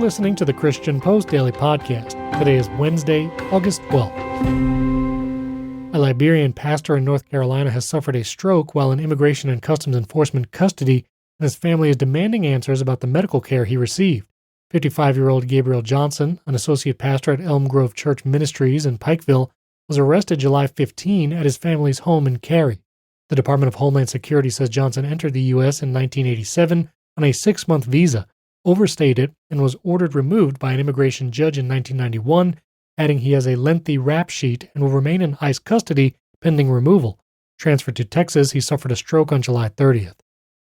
listening to the Christian Post Daily Podcast. Today is Wednesday, August 12th. A Liberian pastor in North Carolina has suffered a stroke while in Immigration and Customs Enforcement custody, and his family is demanding answers about the medical care he received. 55-year-old Gabriel Johnson, an associate pastor at Elm Grove Church Ministries in Pikeville, was arrested July 15 at his family's home in Cary. The Department of Homeland Security says Johnson entered the U.S. in 1987 on a 6-month visa, overstayed it, and was ordered removed by an immigration judge in 1991, adding he has a lengthy rap sheet and will remain in ICE custody pending removal. Transferred to Texas, he suffered a stroke on July 30th.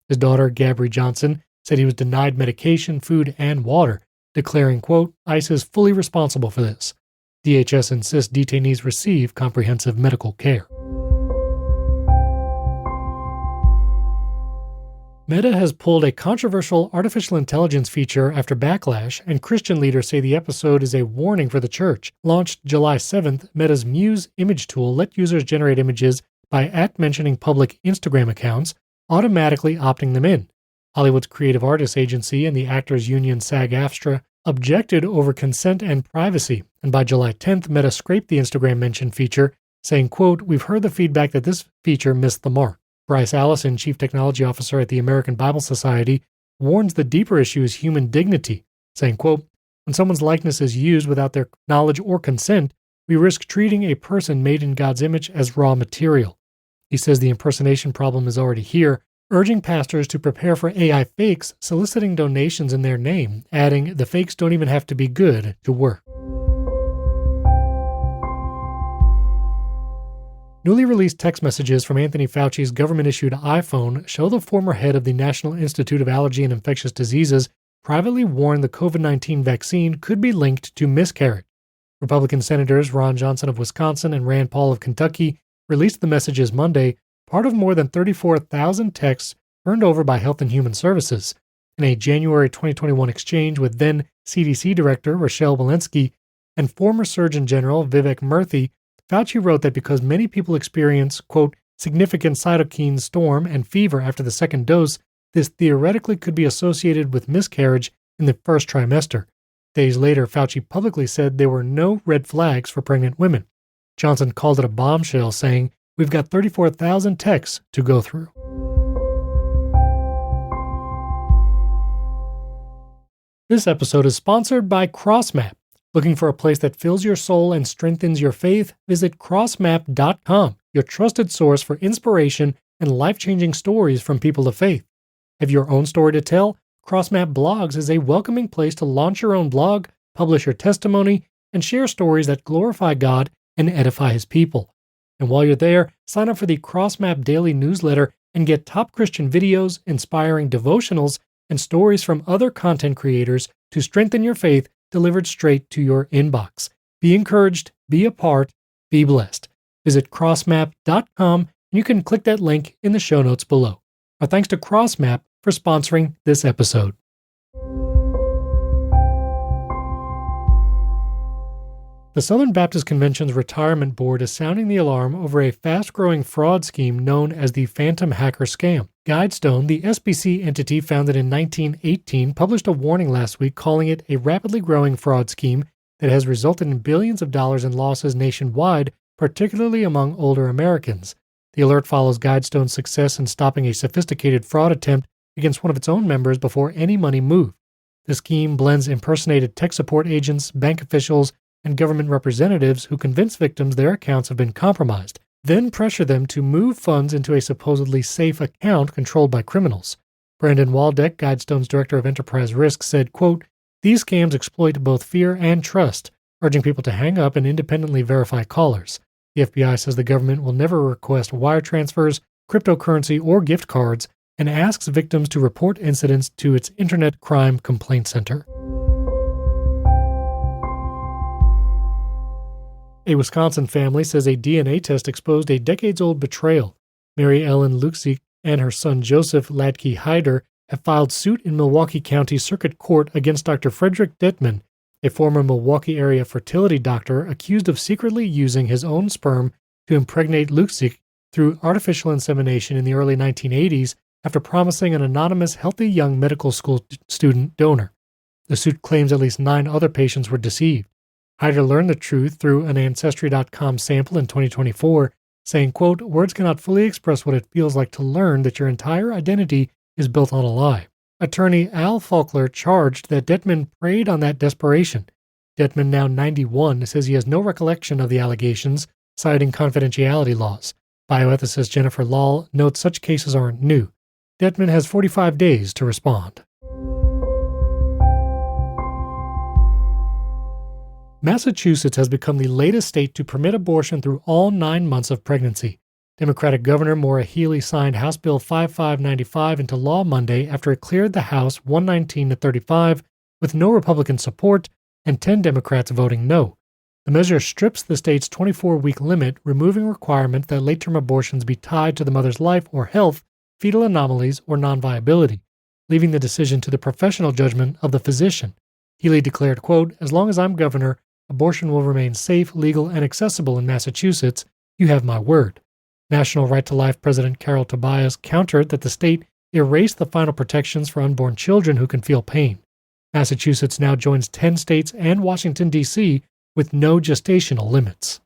His daughter, Gabri Johnson, said he was denied medication, food, and water, declaring, quote, "ICE is fully responsible for this." DHS insists detainees receive comprehensive medical care. Meta has pulled a controversial artificial intelligence feature after backlash, and Christian leaders say the episode is a warning for the church. Launched July 7th, Meta's Muse image tool let users generate images by @mentioning public Instagram accounts, automatically opting them in. Hollywood's Creative Artists Agency and the Actors Union SAG-AFTRA objected over consent and privacy, and by July 10th, Meta scraped the Instagram mention feature, saying, quote, "We've heard the feedback that this feature missed the mark." Bryce Allison, Chief Technology Officer at the American Bible Society, warns the deeper issue is human dignity, saying, quote, "When someone's likeness is used without their knowledge or consent, we risk treating a person made in God's image as raw material." He says the impersonation problem is already here, urging pastors to prepare for AI fakes soliciting donations in their name, adding, "The fakes don't even have to be good to work." Newly released text messages from Anthony Fauci's government-issued iPhone show the former head of the National Institute of Allergy and Infectious Diseases privately warned the COVID-19 vaccine could be linked to miscarriage. Republican Senators Ron Johnson of Wisconsin and Rand Paul of Kentucky released the messages Monday, part of more than 34,000 texts turned over by Health and Human Services. In a January 2021 exchange with then CDC Director Rochelle Walensky and former Surgeon General Vivek Murthy, Fauci wrote that because many people experience, quote, "significant cytokine storm and fever after the second dose, this theoretically could be associated with miscarriage in the first trimester." Days later, Fauci publicly said there were no red flags for pregnant women. Johnson called it a bombshell, saying, "We've got 34,000 texts to go through." This episode is sponsored by CrossMap. Looking for a place that fills your soul and strengthens your faith? Visit crossmap.com, your trusted source for inspiration and life-changing stories from people of faith. Have your own story to tell? CrossMap Blogs is a welcoming place to launch your own blog, publish your testimony, and share stories that glorify God and edify His people. And while you're there, sign up for the CrossMap Daily newsletter and get top Christian videos, inspiring devotionals, and stories from other content creators to strengthen your faith delivered straight to your inbox. Be encouraged, be a part, be blessed. Visit crossmap.com and you can click that link in the show notes below. Our thanks to CrossMap for sponsoring this episode. The Southern Baptist Convention's Retirement Board is sounding the alarm over a fast-growing fraud scheme known as the Phantom Hacker Scam. Guidestone, the SBC entity founded in 1918, published a warning last week calling it a rapidly growing fraud scheme that has resulted in billions of dollars in losses nationwide, particularly among older Americans. The alert follows Guidestone's success in stopping a sophisticated fraud attempt against one of its own members before any money moved. The scheme blends impersonated tech support agents, bank officials, and government representatives who convince victims their accounts have been compromised, then pressure them to move funds into a supposedly safe account controlled by criminals. Brandon Waldeck, Guidestone's Director of Enterprise Risk, said, quote, "These scams exploit both fear and trust, urging people to hang up and independently verify callers. The FBI says the government will never request wire transfers, cryptocurrency, or gift cards, and asks victims to report incidents to its Internet Crime Complaint Center." A Wisconsin family says a DNA test exposed a decades-old betrayal. Mary Ellen Luxick and her son Joseph Ladke Hyder have filed suit in Milwaukee County Circuit Court against Dr. Frederick Detman, a former Milwaukee area fertility doctor accused of secretly using his own sperm to impregnate Luxick through artificial insemination in the early 1980s after promising an anonymous healthy young medical school student donor. The suit claims at least 9 other patients were deceived. Hyder learned the truth through an Ancestry.com sample in 2024, saying, quote, "Words cannot fully express what it feels like to learn that your entire identity is built on a lie." Attorney Al Faulkner charged that Detman preyed on that desperation. Detman, now 91, says he has no recollection of the allegations, citing confidentiality laws. Bioethicist Jennifer Lahl notes such cases aren't new. Detman has 45 days to respond. Massachusetts has become the latest state to permit abortion through all 9 months of pregnancy. Democratic Governor Maura Healey signed House Bill 5595 into law Monday after it cleared the House 119 to 35 with no Republican support and 10 Democrats voting no. The measure strips the state's 24-week limit, removing requirement that late-term abortions be tied to the mother's life or health, fetal anomalies, or non-viability, leaving the decision to the professional judgment of the physician. Healey declared, quote, "As long as I'm governor, abortion will remain safe, legal, and accessible in Massachusetts. You have my word." National Right to Life President Carol Tobias countered that the state erased the final protections for unborn children who can feel pain. Massachusetts now joins 10 states and Washington, D.C., with no gestational limits.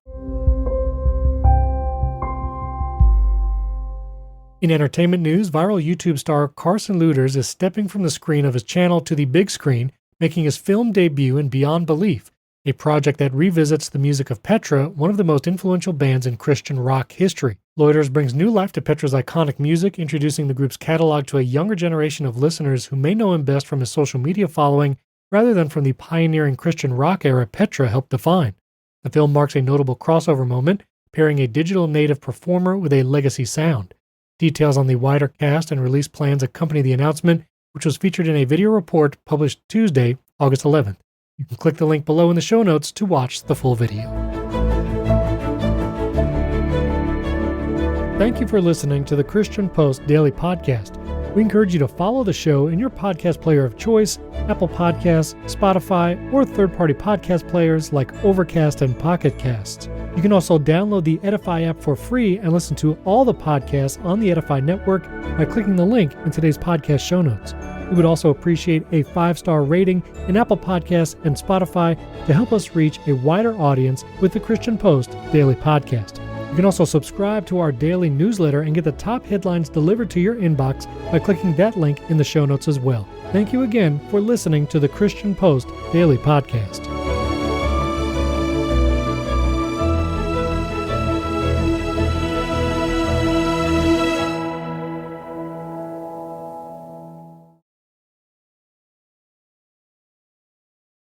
In entertainment news, viral YouTube star Carson Leuders is stepping from the screen of his channel to the big screen, making his film debut in Beyond Belief, a project that revisits the music of Petra, one of the most influential bands in Christian rock history. Leuders brings new life to Petra's iconic music, introducing the group's catalog to a younger generation of listeners who may know him best from his social media following rather than from the pioneering Christian rock era Petra helped define. The film marks a notable crossover moment, pairing a digital native performer with a legacy sound. Details on the wider cast and release plans accompany the announcement, which was featured in a video report published Tuesday, August 11th. You can click the link below in the show notes to watch the full video. Thank you for listening to the Christian Post Daily Podcast. We encourage you to follow the show in your podcast player of choice, Apple Podcasts, Spotify, or third-party podcast players like Overcast and Pocket Casts. You can also download the Edifi app for free and listen to all the podcasts on the Edifi network by clicking the link in today's podcast show notes. We would also appreciate a 5-star rating in Apple Podcasts and Spotify to help us reach a wider audience with the Christian Post Daily Podcast. You can also subscribe to our daily newsletter and get the top headlines delivered to your inbox by clicking that link in the show notes as well. Thank you again for listening to the Christian Post Daily Podcast.